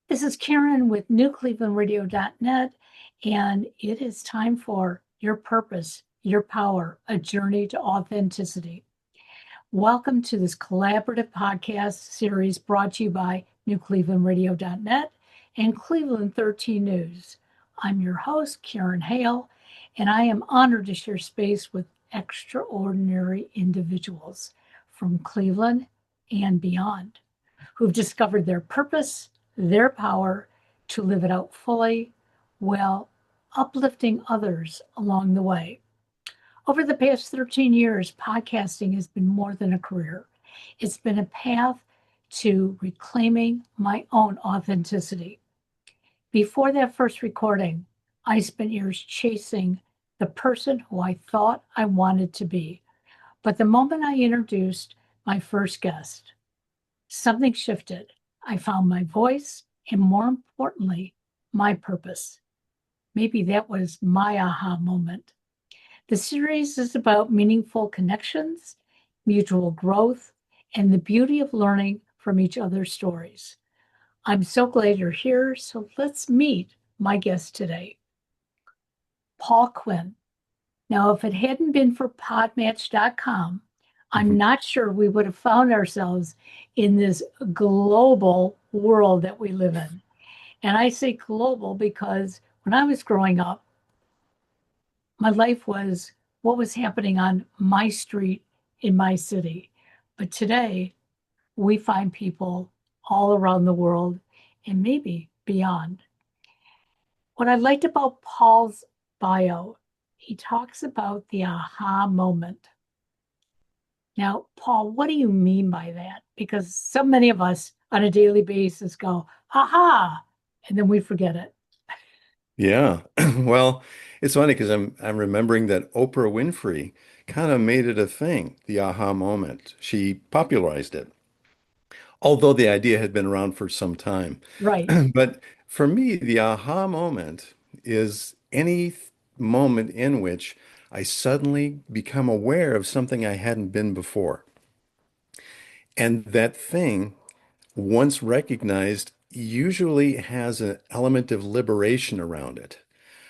This is Karen with newclevelandradio.net, and it is time for Your Purpose, Your Power, a journey to authenticity. Welcome to this collaborative podcast series brought to you by newclevelandradio.net and Cleveland 13 News. I'm your host, Karen Hale, and I am honored to share space with extraordinary individuals from Cleveland and beyond who've discovered their purpose, their power to live it out fully while uplifting others along the way. Over the past 13 years, podcasting has been more than a career. It's been a path to reclaiming my own authenticity. Before that first recording, I spent years chasing the person who I thought I wanted to be. But the moment I introduced my first guest, something shifted. I found my voice and, more importantly, my purpose. Maybe that was my aha moment. The series is about meaningful connections, mutual growth, and the beauty of learning from each other's stories. I'm so glad you're here, so let's meet my guest today, Paul Quinn. Now, if it hadn't been for podmatch.com, I'm not sure we would have found ourselves in this global world that we live in. And I say global because when I was growing up, my life was what was happening on my street in my city. But today, we find people all around the world and maybe beyond. What I liked about Paul's bio, he talks about the aha moment. Now, Paul, what do you mean by that? Because so many of us on a daily basis go, aha, and then we forget it. Yeah. Well, it's funny because I'm remembering that Oprah Winfrey kind of made it a thing, the aha moment. She popularized it, although the idea had been around for some time. Right. But for me, the aha moment is any moment in which I suddenly become aware of something I hadn't been before. And that thing, once recognized, usually has an element of liberation around it.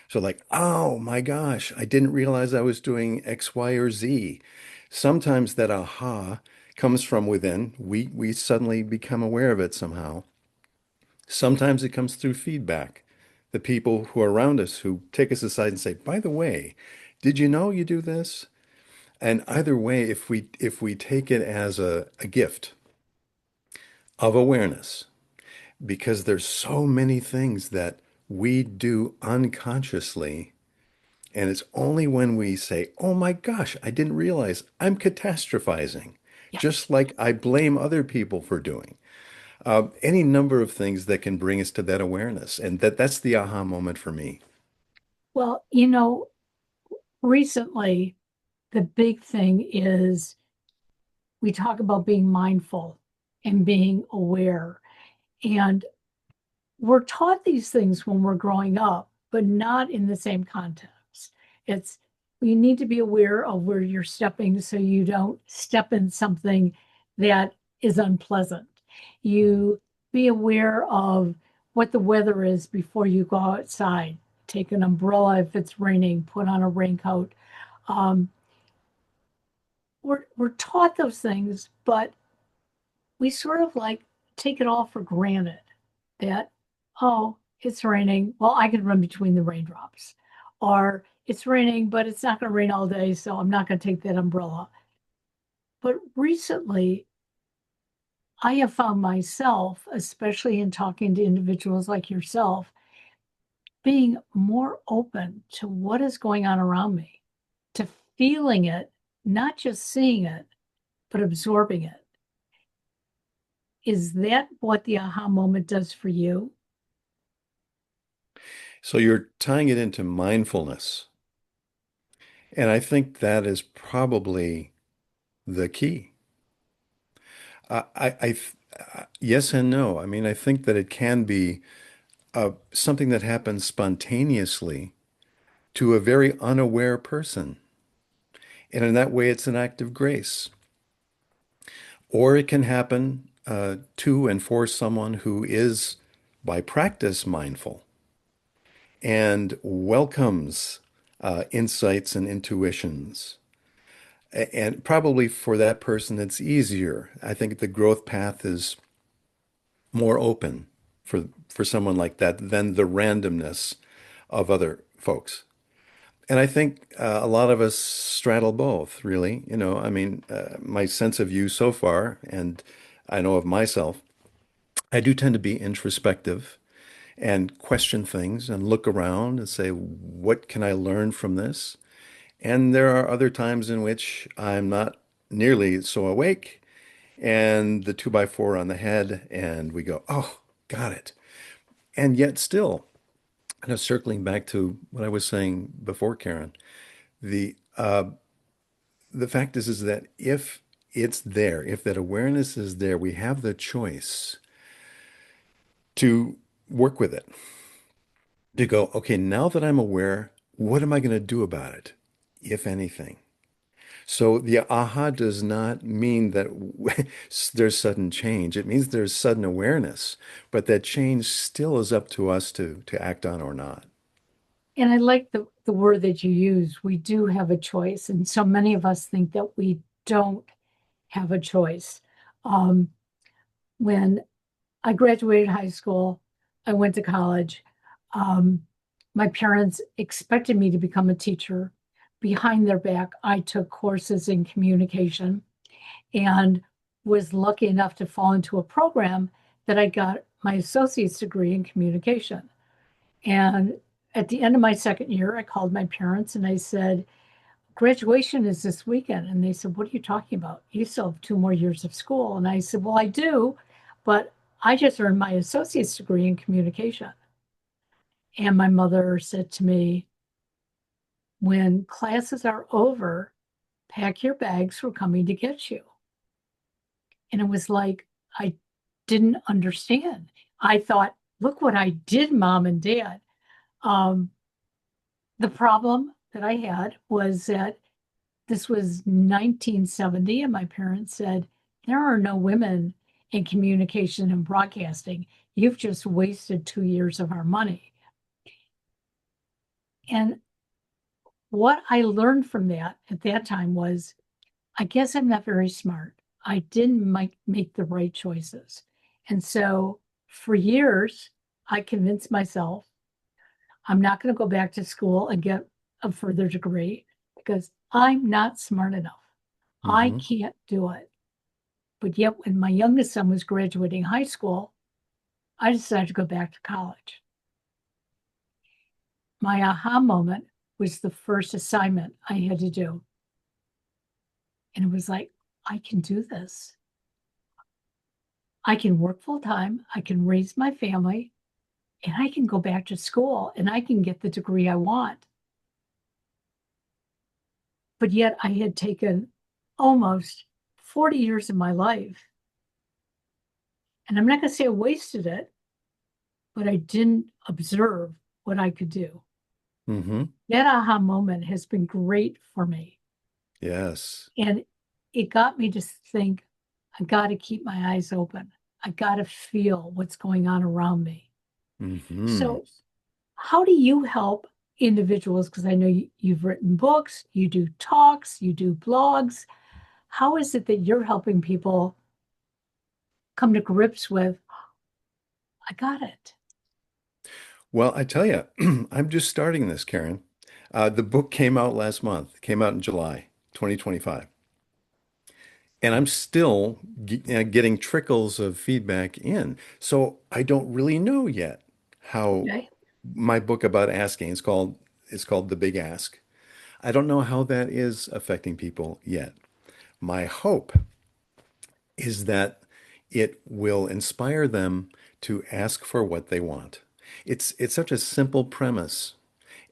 So like, oh my gosh, I didn't realize I was doing X, Y, or Z. Sometimes that aha comes from within. We suddenly become aware of it somehow. Sometimes it comes through feedback. The people who are around us who take us aside and say, by the way, did you know you do this? And either way, if we take it as a gift of awareness, because there's so many things that we do unconsciously. And it's only when we say, oh my gosh, I didn't realize I'm catastrophizing, Yeah. just like I blame other people for doing. Any number of things that can bring us to that awareness. And that's the aha moment for me. Well, recently, the big thing is we talk about being mindful and being aware. And we're taught these things when we're growing up, but not in the same context. It's you need to be aware of where you're stepping so you don't step in something that is unpleasant. You be aware of what the weather is before you go outside. Take an umbrella if it's raining, put on a raincoat. Um, we're taught those things, but we sort of like take it all for granted that, oh, it's raining. Well, I can run between the raindrops. Or it's raining, but it's not going to rain all day, so I'm not going to take that umbrella. But recently, I have found myself, especially in talking to individuals like yourself, being more open to what is going on around me, to feeling it, not just seeing it, but absorbing it. Is that what the aha moment does for you? So you're tying it into mindfulness. And I think that is probably the key. Yes and no. I mean, I think that it can be something that happens spontaneously to a very unaware person. And in that way, it's an act of grace. Or it can happen to and for someone who is by practice mindful and welcomes insights and intuitions. And probably for that person, it's easier. I think the growth path is more open for someone like that than the randomness of other folks. And I think a lot of us straddle both, really. I mean, my sense of you so far, and I know of myself, I do tend to be introspective and question things and look around and say, what can I learn from this? And there are other times in which I'm not nearly so awake, and the two by four on the head, and we go, oh, got it. And yet still, circling back to what I was saying before, Karen, the the fact is that if it's there, if that awareness is there, we have the choice to work with it, to go, okay, now that I'm aware, what am I going to do about it, if anything? So the aha does not mean that there's sudden change. It means there's sudden awareness, but that change still is up to us to act on or not. And I like the word that you use. We do have a choice. And so many of us think that we don't have a choice. Um, when I graduated high school, I went to college. Um, my parents expected me to become a teacher. Behind their back, I took courses in communication and was lucky enough to fall into a program that I got my associate's degree in communication. And at the end of my second year, I called my parents and I said, graduation is this weekend. And they said, what are you talking about? You still have 2 more years of school. And I said, well, I do, but I just earned my associate's degree in communication. And my mother said to me, when classes are over, pack your bags. We're coming to get you. And it was like, I didn't understand. I thought, look what I did, mom and dad. Um, the problem that I had was that this was 1970, and my parents said, there are no women in communication and broadcasting. You've just wasted 2 years of our money. And what I learned from that at that time was I guess I'm not very smart. I didn't make the right choices. And so for years, I convinced myself I'm not going to go back to school and get a further degree because I'm not smart enough. I Hmm. can't do it. But yet, when my youngest son was graduating high school, I decided to go back to college. My aha moment was the first assignment I had to do. And it was like, I can do this. I can work full time, I can raise my family, and I can go back to school and I can get the degree I want. But yet, I had taken almost 40 years of my life. And I'm not going to say I wasted it, but I didn't observe what I could do. Hmm. That aha moment has been great for me. Yes. And it got me to think, I got to keep my eyes open. I got to feel what's going on around me. Hmm. So, how do you help individuals? Because I know you've written books, you do talks, you do blogs. How is it that you're helping people come to grips with, I got it? Well, I tell you, I'm just starting this, Karen. The book came out last month, came out in July 2025. And I'm still getting trickles of feedback in. So I don't really know yet how Okay. my book about asking, it's called The Big Ask. I don't know how that is affecting people yet. My hope is that it will inspire them to ask for what they want. It's such a simple premise,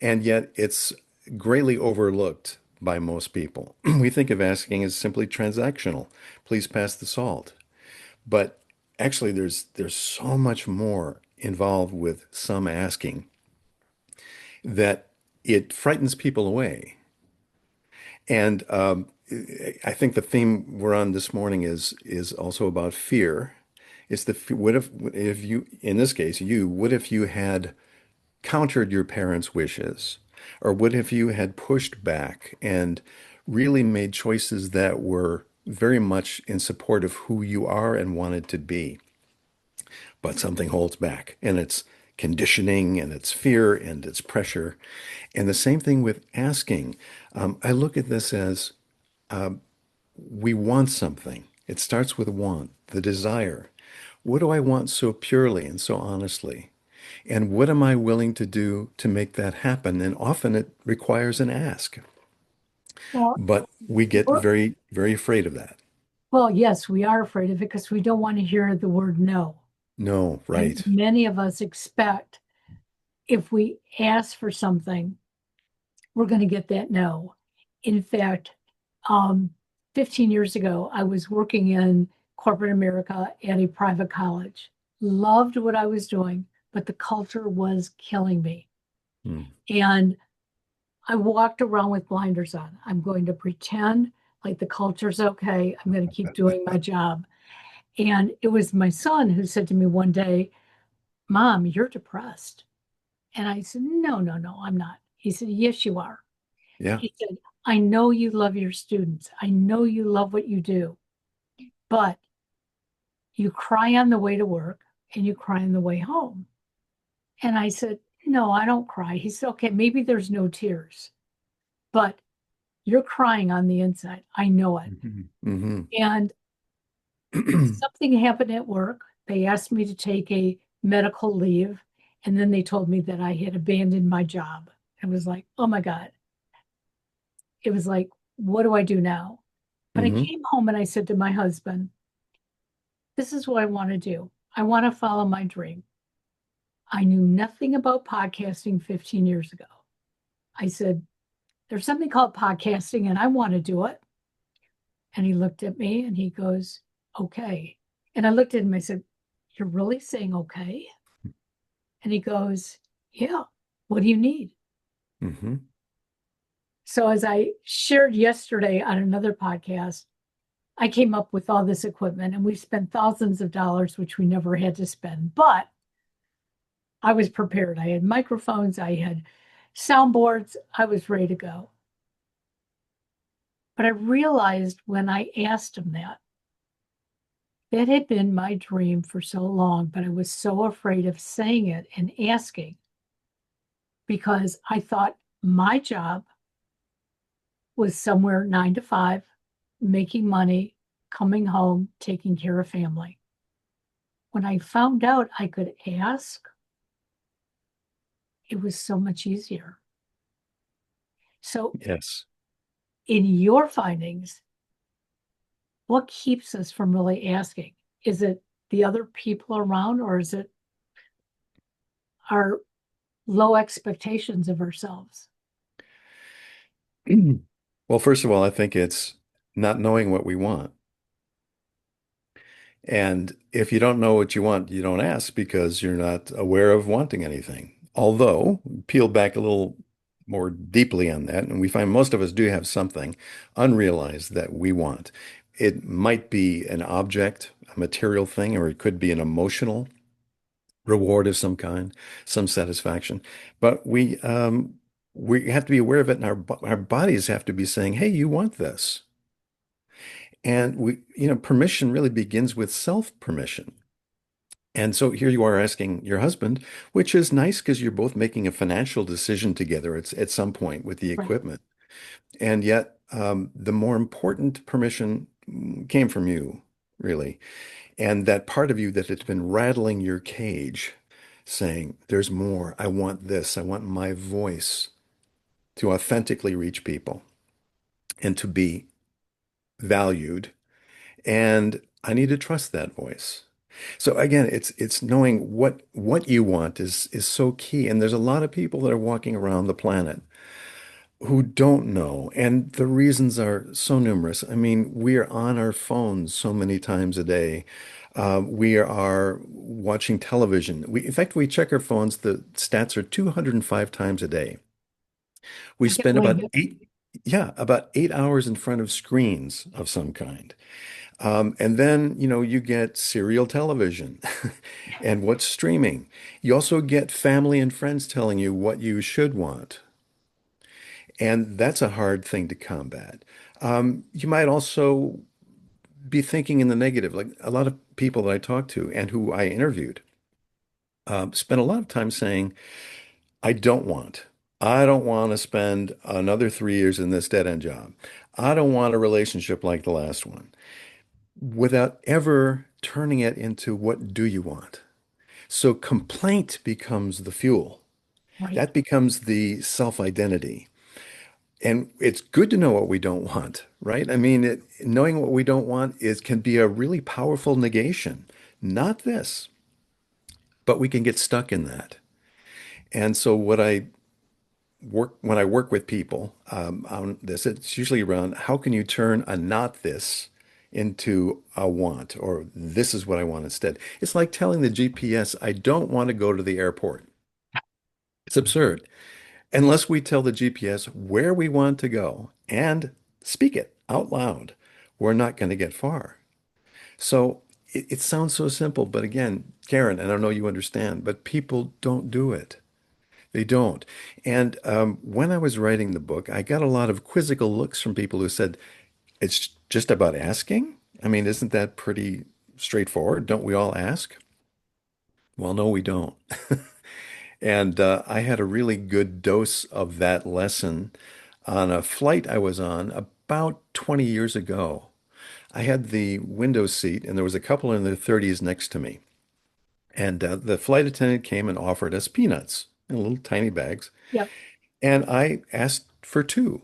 and yet it's greatly overlooked by most people. We think of asking as simply transactional. Please pass the salt. But actually there's so much more involved with some asking that it frightens people away. And I think the theme we're on this morning is also about fear. It's what if you, in this case, what if you had countered your parents' wishes? Or what if you had pushed back and really made choices that were very much in support of who you are and wanted to be, but something holds back and it's conditioning and it's fear and it's pressure. And the same thing with asking. I look at this as we want something. It starts with want, the desire. What do I want so purely and so honestly? And what am I willing to do to make that happen? And often it requires an ask, Well, but we get we're, very, very afraid of that. well, yes, we are afraid of it because we don't want to hear the word no. No, And right. many of us expect if we ask for something, we're going to get that no. In fact, um, 15 years ago, I was working in corporate America at a private college. Loved what I was doing, but the culture was killing me. Hmm. And I walked around with blinders on. I'm going to pretend like the culture's okay. I'm going to keep doing my job. And it was my son who said to me one day, Mom, you're depressed. And I said, No, no, no, I'm not. He said, Yes, you are. Yeah. He said, I know you love your students. I know you love what you do, but you cry on the way to work and you cry on the way home. And I said, No, I don't cry. He said, Okay, maybe there's no tears, but you're crying on the inside. I know it. Hmm. And something happened at work. They asked me to take a medical leave, and then they told me that I had abandoned my job. I was like, Oh my God. It was like, What do I do now? But I Hmm. came home and I said to my husband, This is what I want to do. I want to follow my dream. I knew nothing about podcasting 15 years ago. I said, There's something called podcasting and I want to do it. And he looked at me and he goes, Okay. And I looked at him. I said, You're really saying okay? And he goes, Yeah. What do you need? Hmm. So, as I shared yesterday on another podcast, I came up with all this equipment and we spent thousands of dollars, which we never had to spend. But I was prepared. I had microphones, I had soundboards, I was ready to go. But I realized when I asked him that, that had been my dream for so long, but I was so afraid of saying it and asking because I thought my job was somewhere 9 to 5, making money, coming home, taking care of family. When I found out I could ask, it was so much easier. So, Yes. in your findings, what keeps us from really asking? Is it the other people around, or is it our low expectations of ourselves? Well, first of all, I think it's not knowing what we want. And if you don't know what you want, you don't ask because you're not aware of wanting anything. Although, peel back a little more deeply on that, and we find most of us do have something unrealized that we want. It might be an object, a material thing, or it could be an emotional reward of some kind, some satisfaction. But we have to be aware of it, and our bodies have to be saying, "Hey, you want this." And permission really begins with self-permission. And so here you are asking your husband, which is nice because you're both making a financial decision together at some point with the Right. equipment. And yet, the more important permission came from you, really. And that part of you that has been rattling your cage, saying, there's more. I want this. I want my voice to authentically reach people and to be valued. And I need to trust that voice. So again, it's knowing what you want is so key. And there's a lot of people that are walking around the planet who don't know, and the reasons are so numerous. I mean, we are on our phones so many times a day. We are watching television. In fact, we check our phones. The stats are 205 times a day. We I can't spend believe it. about 8 hours in front of screens of some kind. And then, you get serial television and what's streaming. You also get family and friends telling you what you should want. And that's a hard thing to combat. You might also be thinking in the negative. Like a lot of people that I talked to and who I interviewed spent a lot of time saying, I don't want. I don't want to spend another 3 years in this dead-end job. I don't want a relationship like the last one, without ever turning it into what do you want? So complaint becomes the fuel. Right. That becomes the self-identity. And it's good to know what we don't want, right? I mean, knowing what we don't want can be a really powerful negation. Not this, but we can get stuck in that. And so when I work with people on this, it's usually around how can you turn a not this into a want, or this is what I want instead. It's like telling the GPS, I don't want to go to the airport. It's absurd. Unless we tell the GPS where we want to go and speak it out loud, we're not going to get far. So it sounds so simple, but again, Karen, and I know you understand, but people don't do it. They don't. And when I was writing the book, I got a lot of quizzical looks from people who said, it's just about asking? I mean, isn't that pretty straightforward? Don't we all ask? Well, no, we don't. And I had a really good dose of that lesson on a flight I was on about 20 years ago. I had the window seat, and there was a couple in their 30s next to me. And the flight attendant came and offered us peanuts in little tiny bags. Yep. And I asked for two.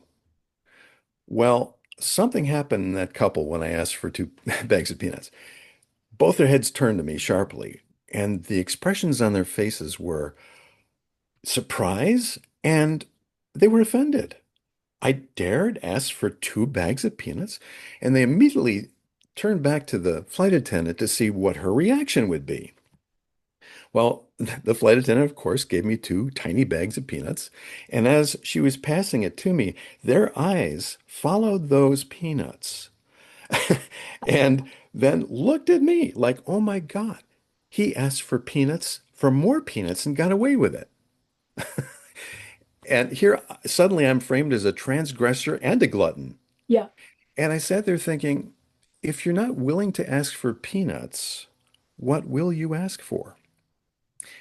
Well, something happened in that couple when I asked for two bags of peanuts. Both their heads turned to me sharply, and the expressions on their faces were surprise and they were offended. I dared ask for two bags of peanuts, and they immediately turned back to the flight attendant to see what her reaction would be. Well, the flight attendant, of course, gave me two tiny bags of peanuts, and as she was passing it to me, their eyes followed those peanuts and then looked at me like, oh my God, he asked for peanuts, for more peanuts, and got away with it. And here, suddenly, I'm framed as a transgressor and a glutton. Yeah. And I sat there thinking, if you're not willing to ask for peanuts, what will you ask for?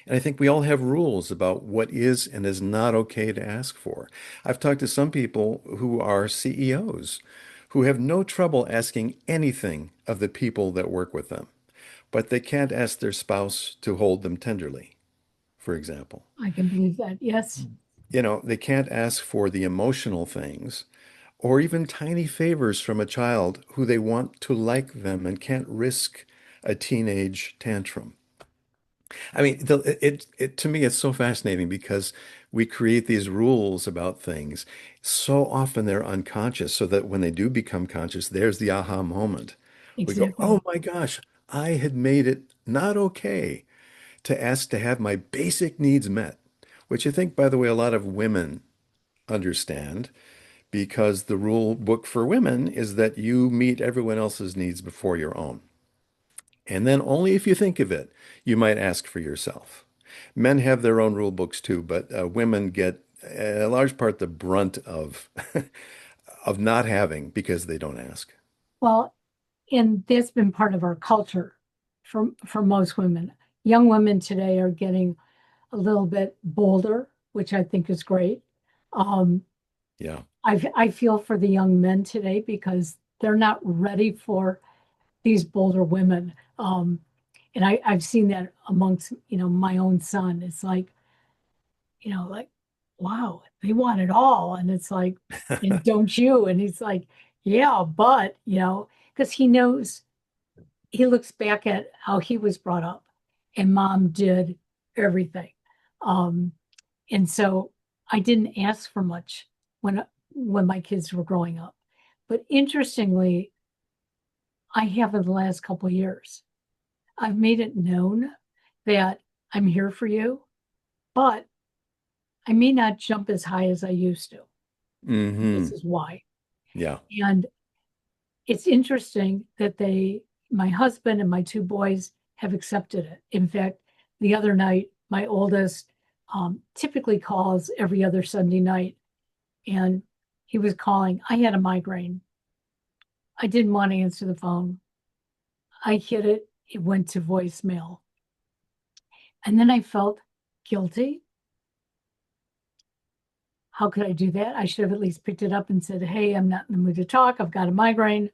And I think we all have rules about what is and is not okay to ask for. I've talked to some people who are CEOs who have no trouble asking anything of the people that work with them, but they can't ask their spouse to hold them tenderly, for example. I can believe that. Yes. They can't ask for the emotional things or even tiny favors from a child who they want to like them and can't risk a teenage tantrum. I mean, to me, it's so fascinating because we create these rules about things. So often they're unconscious, so that when they do become conscious, there's the aha moment. We go, Exactly. oh my gosh, I had made it not okay to ask to have my basic needs met, which I think, by the way, a lot of women understand because the rule book for women is that you meet everyone else's needs before your own. And then only if you think of it, you might ask for yourself. Men have their own rule books too, but women get a large part the brunt of of not having because they don't ask. Well, and that's been part of our culture for most women. Young women today are getting a little bit bolder, which I think is great. Um, Yeah. I feel for the young men today because they're not ready for these bolder women. And I've seen that amongst, my own son. It's like, wow, they want it all. And it's like, and don't you? And he's like, yeah, but, because he knows, he looks back at how he was brought up and mom did everything. Um, and so I didn't ask for much when my kids were growing up. But interestingly, I have in the last couple of years. I've made it known that I'm here for you, but I may not jump as high as I used to. This Hmm. is why. Yeah. And it's interesting that my husband and my two boys have accepted it. In fact, the other night, my oldest typically calls every other Sunday night, and he was calling. I had a migraine. I didn't want to answer the phone. I hit it, it went to voicemail. And then I felt guilty. How could I do that? I should have at least picked it up and said, "Hey, I'm not in the mood to talk. I've got a migraine."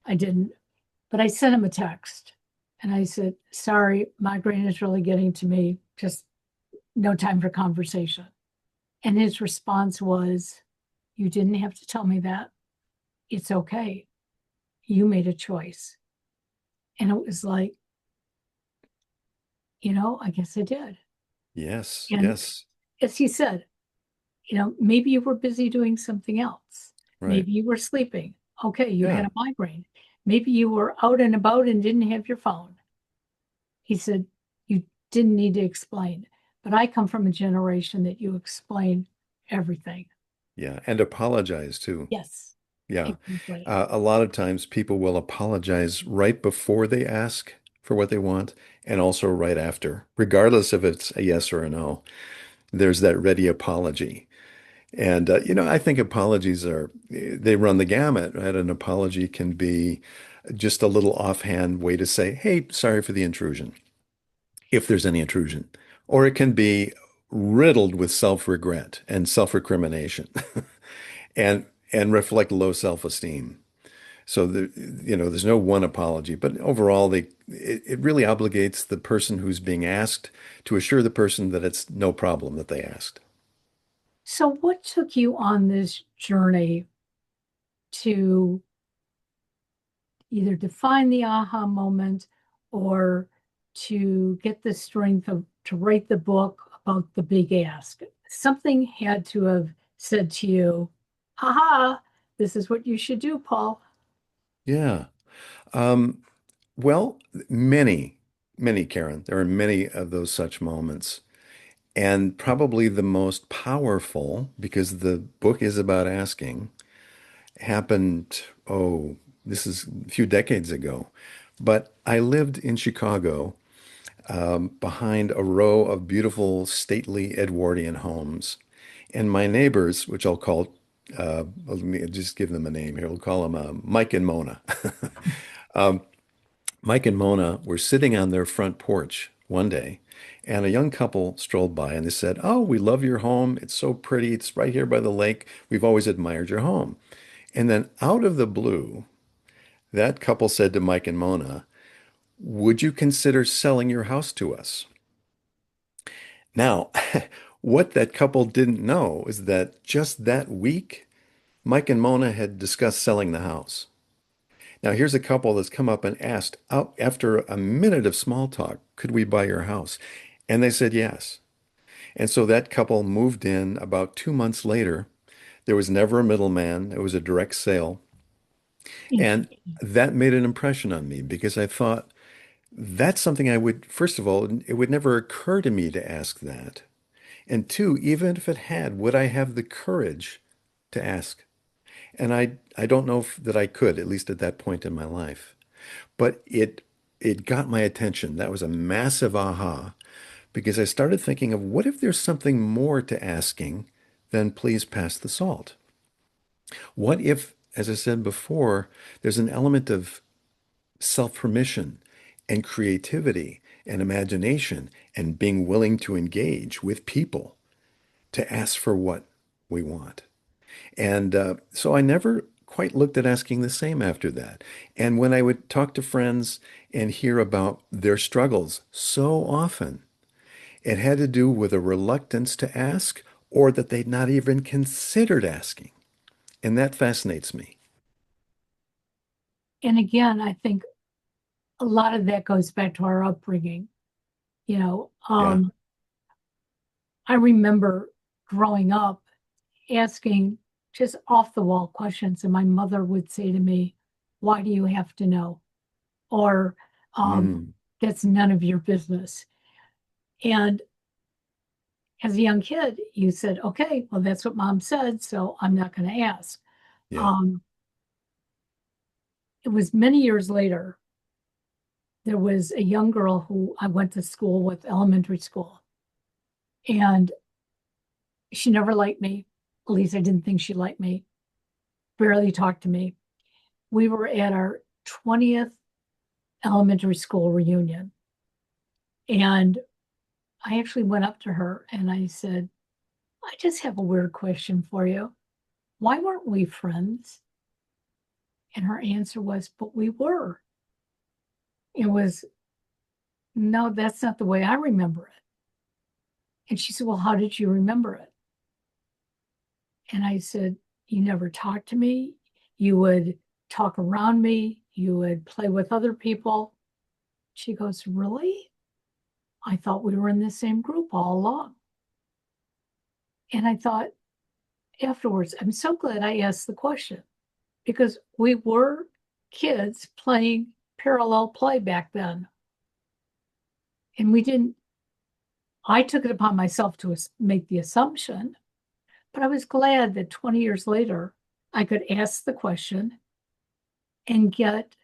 I didn't, but I sent him a text and I said, "Sorry, migraine is really getting to me. Just no time for conversation." And his response was, "You didn't have to tell me that. It's okay. You made a choice." And it was like, I guess I did. Yes, And yes, as he said, maybe you were busy doing something else. right. Maybe you were sleeping. Okay, you had Yeah, a migraine. Maybe you were out and about and didn't have your phone. He said, "You didn't need to explain." But I come from a generation that you explain everything. yeah. And apologize too. Yes, Yeah. exactly. A lot of times people will apologize right before they ask for what they want and also right after, regardless if it's a yes or a no. There's that ready apology. And, I think apologies they run the gamut, right? An apology can be just a little offhand way to say, hey, sorry for the intrusion, if there's any intrusion. Or it can be riddled with self-regret and self-recrimination and reflect low self-esteem. So there's no one apology, but overall, it really obligates the person who's being asked to assure the person that it's no problem that they asked. So, what took you on this journey to either define the aha moment or to get the strength to write the book about the big ask? Something had to have said to you, "Aha, this is what you should do, Paul." Yeah. Um, well, many, many, Karen. There are many of those such moments. And probably the most powerful, because the book is about asking, happened, this is a few decades ago. But I lived in Chicago, behind a row of beautiful, stately Edwardian homes. And my neighbors, which I'll call, let me just give them a name here. We'll call them Mike and Mona. Mike and Mona were sitting on their front porch one day, and a young couple strolled by and they said, "Oh, we love your home. It's so pretty. It's right here by the lake. We've always admired your home." And then out of the blue, that couple said to Mike and Mona, "Would you consider selling your house to us?" Now, what that couple didn't know is that just that week, Mike and Mona had discussed selling the house. Now, here's a couple that's come up and asked, out after a minute of small talk, could we buy your house? And they said yes. And so that couple moved in about 2 months later. There was never a middleman. It was a direct sale. And Interesting. that made an impression on me because I thought that's something first of all, it would never occur to me to ask that. And two, even if it had, would I have the courage to ask? And I don't know that I could, at least at that point in my life. But it got my attention. That was a massive aha because I started thinking of what if there's something more to asking than please pass the salt? What if, as I said before, there's an element of self-permission and creativity and imagination and being willing to engage with people to ask for what we want? And so I never quite looked at asking the same after that. And when I would talk to friends and hear about their struggles, so often it had to do with a reluctance to ask or that they'd not even considered asking. And that fascinates me. And again, I think a lot of that goes back to our upbringing. You know, Yeah. um, I remember growing up asking just off the wall questions, and my mother would say to me, "Why do you have to know?" Or, Mm, "That's none of your business." And as a young kid, you said, "Okay, well, that's what mom said, so I'm not going to ask." yeah. Um, it was many years later. There was a young girl who I went to school with, elementary school, and she never liked me. At least I didn't think she liked me, barely talked to me. We were at our 20th elementary school reunion, and I actually went up to her and I said, I just have a weird question for you. Why weren't we friends? And her answer was, but we were. It was, no, that's not the way I remember it. And she said, well, how did you remember it? And I said, you never talked to me. You would talk around me. You would play with other people. She goes, really? I thought we were in the same group all along. And I thought afterwards, I'm so glad I asked the question because we were kids playing parallel play back then. And we didn't, I took it upon myself to make the assumption, but I was glad that 20 years later, I could ask the question and get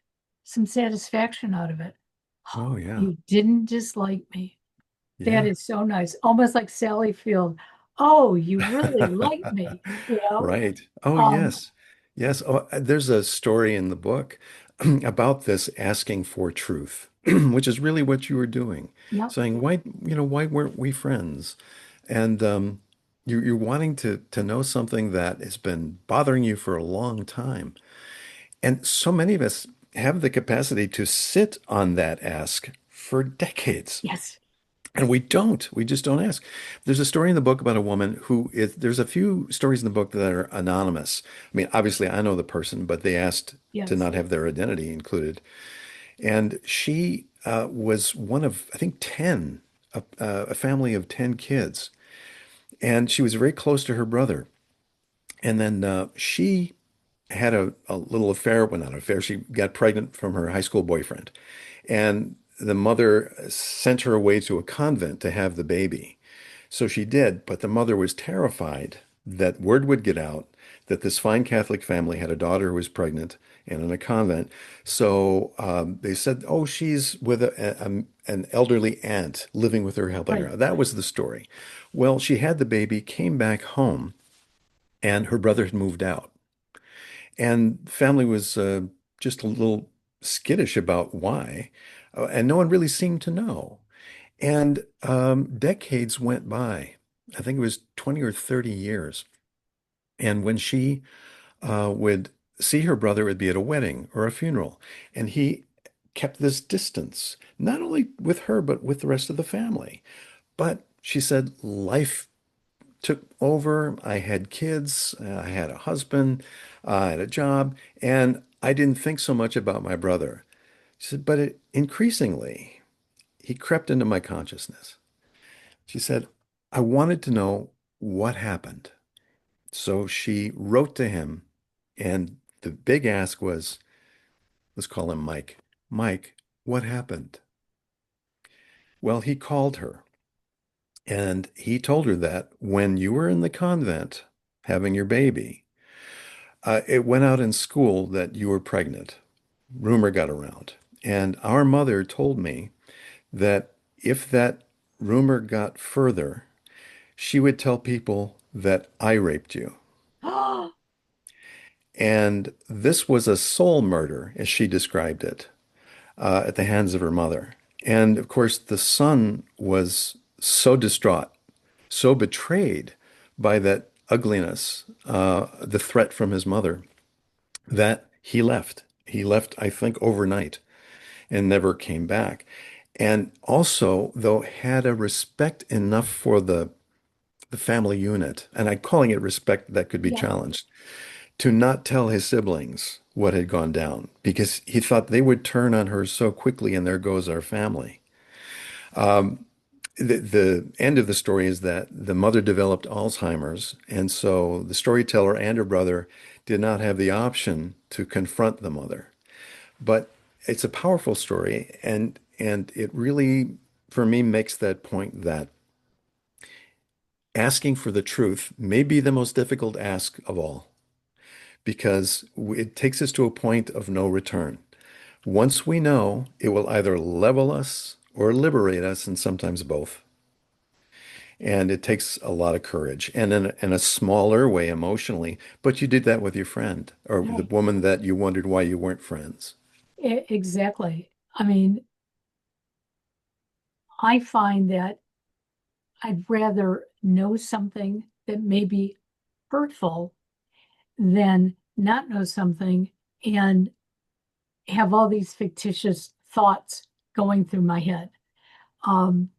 some satisfaction out of it. Oh, Oh, yeah. you didn't dislike me. That Yeah. is so nice. Almost like Sally Field. Oh, you really like me, you know? Right. Oh, Um, yes. Yes. Oh, there's a story in the book about this asking for truth, which is really what you were doing, yeah, saying, why weren't we friends? And you're wanting to know something that has been bothering you for a long time. And so many of us have the capacity to sit on that ask for decades. yes, And we don't. We just don't ask. There's a story in the book about a woman there's a few stories in the book that are anonymous. I mean, obviously I know the person, but they asked to yes. not have their identity included. And she was one of, I think, 10, a family of 10 kids. And she was very close to her brother. And then she had a little affair, well, not an affair, she got pregnant from her high school boyfriend. And the mother sent her away to a convent to have the baby. So she did, but the mother was terrified that word would get out that this fine Catholic family had a daughter who was pregnant and in a convent. So they said, oh, she's with an elderly aunt living with her, helping Right. her. That was the story. Well, she had the baby, came back home, and her brother had moved out. And the family was just a little skittish about why, and no one really seemed to know. And decades went by. I think it was 20 or 30 years. And when she would see her brother, it would be at a wedding or a funeral. And he kept this distance, not only with her, but with the rest of the family. But she said life took over. I had kids, I had a husband, I had a job, and I didn't think so much about my brother. She said, but increasingly, he crept into my consciousness. She said, I wanted to know what happened. So she wrote to him, and the big ask was, let's call him Mike. Mike, what happened? Well, he called her, and he told her that when you were in the convent having your baby, it went out in school that you were pregnant. Rumor got around. And our mother told me that if that rumor got further, she would tell people that I raped you. Oh, And this was a soul murder, as she described it, at the hands of her mother. And of course, the son was so distraught, so betrayed by that ugliness, the threat from his mother, that he left. He left, I think, overnight and never came back. And also, though, had a respect enough for the family unit, and I'm calling it respect that could be yeah, challenged, to not tell his siblings what had gone down because he thought they would turn on her so quickly and there goes our family. The end of the story is that the mother developed Alzheimer's, and so the storyteller and her brother did not have the option to confront the mother. But it's a powerful story, and it really, for me, makes that point that asking for the truth may be the most difficult ask of all because it takes us to a point of no return. Once we know, it will either level us or liberate us, and sometimes both. And it takes a lot of courage and in a smaller way emotionally. But you did that with your friend or the Right. woman that you wondered why you weren't friends. Exactly. I mean, I find that I'd rather know something that may be hurtful than not know something and have all these fictitious thoughts going through my head. Um,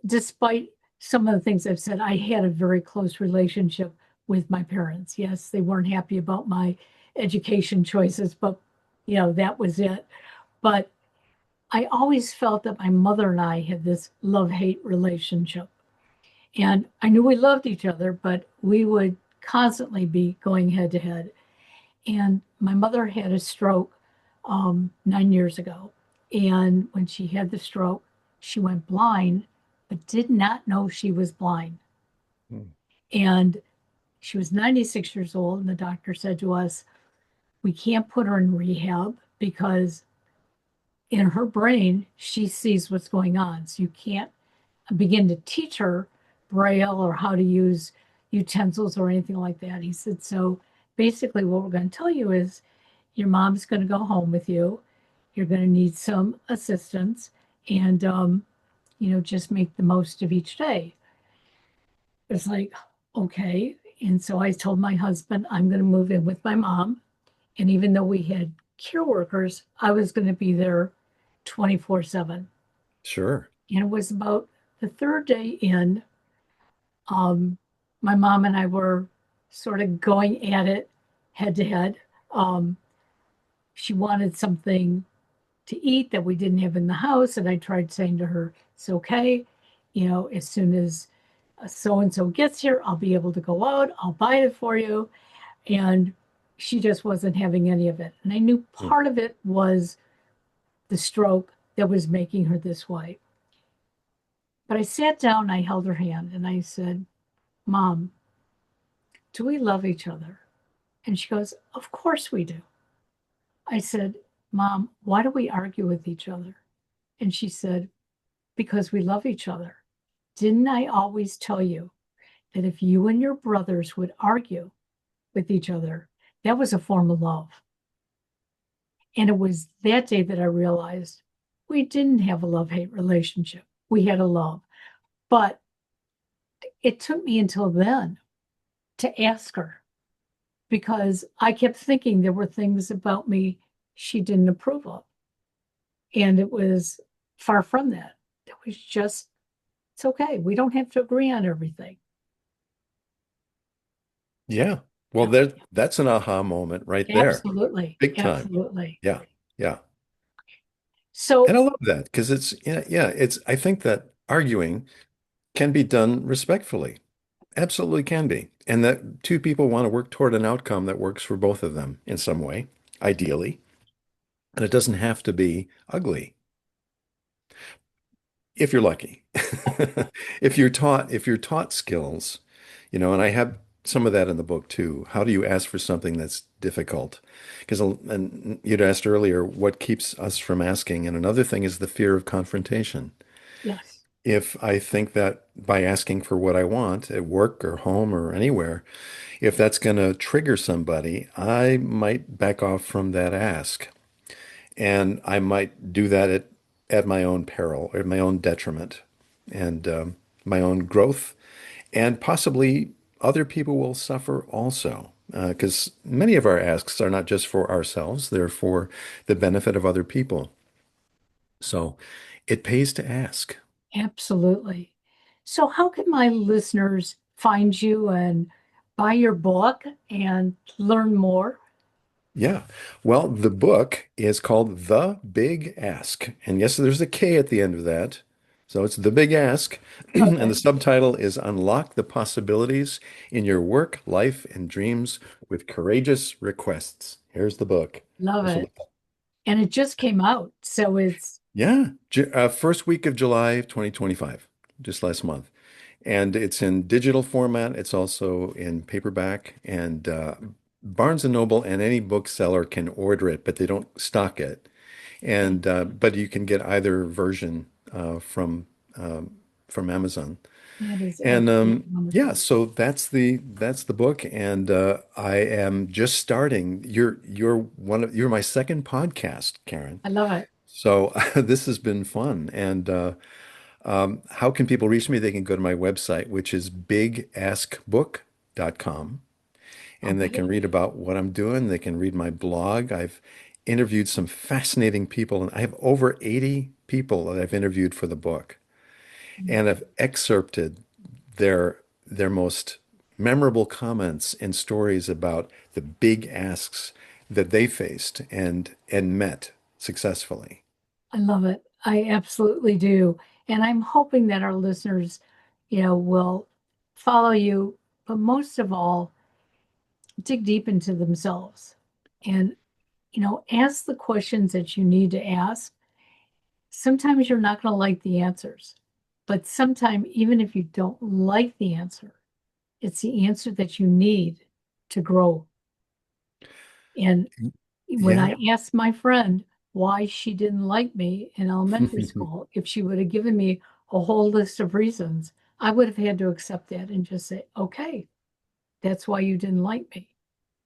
Despite some of the things I've said, I had a very close relationship with my parents. Yes, they weren't happy about my education choices, but that was it. But I always felt that my mother and I had this love-hate relationship. And I knew we loved each other, but we would constantly be going head to head. And my mother had a stroke 9 years ago. And when she had the stroke, she went blind, but did not know she was blind. Hmm. And she was 96 years old. And the doctor said to us, we can't put her in rehab because in her brain, she sees what's going on. So you can't begin to teach her Braille or how to use utensils or anything like that. He said, so basically, what we're going to tell you is your mom's going to go home with you. You're going to need some assistance and, just make the most of each day. It's like, okay. And so I told my husband, I'm going to move in with my mom. And even though we had care workers, I was going to be there 24/7. Sure. And it was about the third day in, um, my mom and I were sort of going at it head to head. Um, she wanted something to eat that we didn't have in the house. And I tried saying to her, it's okay. As soon as so and so gets here, I'll be able to go out, I'll buy it for you. And she just wasn't having any of it. And I knew Hmm. part of it was the stroke that was making her this way. But I sat down, I held her hand, and I said, Mom, do we love each other? And she goes, of course we do. I said, Mom, why do we argue with each other? And she said, because we love each other. Didn't I always tell you that if you and your brothers would argue with each other, that was a form of love? And it was that day that I realized we didn't have a love hate relationship. We had a love. But it took me until then to ask her because I kept thinking there were things about me she didn't approve of. And it was far from that. It was just, it's okay. We don't have to agree on everything. Yeah. Well, Yeah, that's an aha moment right there. absolutely. Big time. Absolutely. Yeah. Yeah. And So, I love that because I think that arguing can be done respectfully. Absolutely can be. And that two people want to work toward an outcome that works for both of them in some way, ideally. And it doesn't have to be ugly if you're lucky. If you're taught skills, and I have some of that in the book too. How do you ask for something that's difficult? Because and you'd asked earlier what keeps us from asking, and another thing is the fear of confrontation. yes, If I think that by asking for what I want at work or home or anywhere, if that's going to trigger somebody, I might back off from that ask. And I might do that at my own peril or my own detriment and my own growth. And possibly other people will suffer also. Because many of our asks are not just for ourselves, they're for the benefit of other people. So it pays to ask. absolutely. So, how can my listeners find you and buy your book and learn more? Yeah. Well, the book is called The Big Ask. And yes, there's a K at the end of that. So it's The Big Ask. And the Okay, subtitle is Unlock the Possibilities in Your Work, Life, and Dreams with Courageous Requests. Here's the book. love This will it. be, And it just came out. So, it's yeah, first week of July of 2025, just last month. And it's in digital format. It's also in paperback. And Barnes and Noble and any bookseller can order it, but they don't stock it. Okay. And but you can get either version um, from Amazon. That is And absolutely yeah, wonderful. so that's the book, and I am just starting. You're my second podcast, Karen. I love it. So this has been fun. And how can people reach me? They can go to my website, which is bigaskbook.com, and they can Okay. read about what I'm doing. They can read my blog. I've interviewed some fascinating people, and I have over 80 people that I've interviewed for the book, and I've excerpted their most memorable comments and stories about the big asks that they faced and met successfully. I love it. I absolutely do. And I'm hoping that our listeners, will follow you, but most of all, dig deep into themselves and, ask the questions that you need to ask. Sometimes you're not going to like the answers, but sometimes, even if you don't like the answer, it's the answer that you need to grow. And when Yeah. I asked my friend why she didn't like me in elementary school, if she would have given me a whole list of reasons, I would have had to accept that and just say, okay, that's why you didn't like me.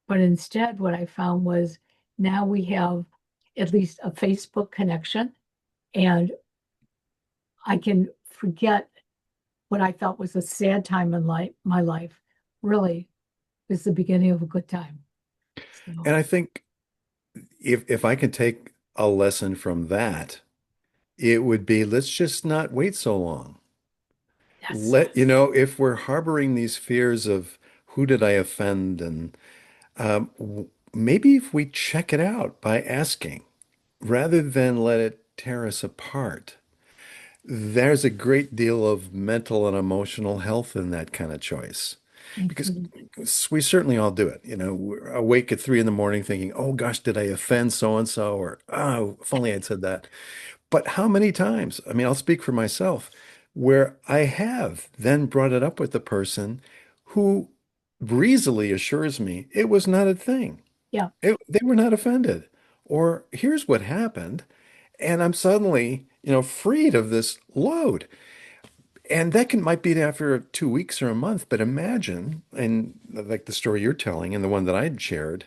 But instead, what I found was now we have at least a Facebook connection, and I can forget what I thought was a sad time in my life. Really is the beginning of a good time. And So, I think if I can take a lesson from that, it would be let's just not wait so long. yes, If we're harboring these fears of who did I offend, and maybe if we check it out by asking rather than let it tear us apart. There's a great deal of mental and emotional health in that kind of choice because absolutely. we certainly all do it. We're awake at 3 in the morning thinking, oh gosh, did I offend so and so? Or, oh, if only I'd said that. But how many times? I mean, I'll speak for myself where I have then brought it up with the person who breezily assures me it was not a thing. Yeah. They were not offended. Or here's what happened. And I'm suddenly, freed of this load. And that might be after 2 weeks or a month, but imagine, and like the story you're telling and the one that I'd shared,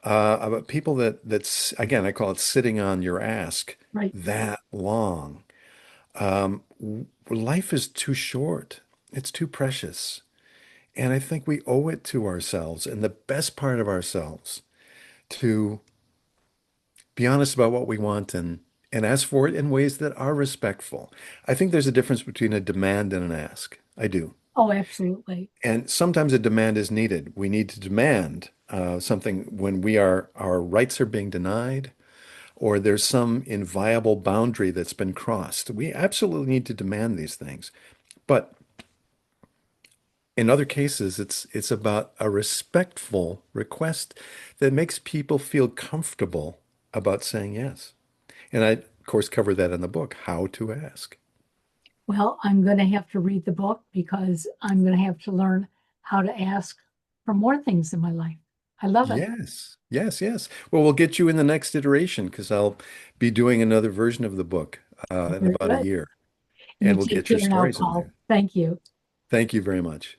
about people that's again, I call it sitting on your ask Right. that long. Life is too short. It's too precious. And I think we owe it to ourselves and the best part of ourselves to be honest about what we want and ask for it in ways that are respectful. I think there's a difference between a demand and an ask. I do. Oh, absolutely. And sometimes a demand is needed. We need to demand something when our rights are being denied or there's some inviolable boundary that's been crossed. We absolutely need to demand these things. But in other cases, it's about a respectful request that makes people feel comfortable about saying yes. And I, of course, cover that in the book, How to Ask. Well, I'm going to have to read the book because I'm going to have to learn how to ask for more things in my life. I love it. Yes, yes, yes. Well, we'll get you in the next iteration because I'll be doing another version of the book in Very about a good. year, You and we'll take get your care now, stories in Paul. there. Thank you. Thank you very much.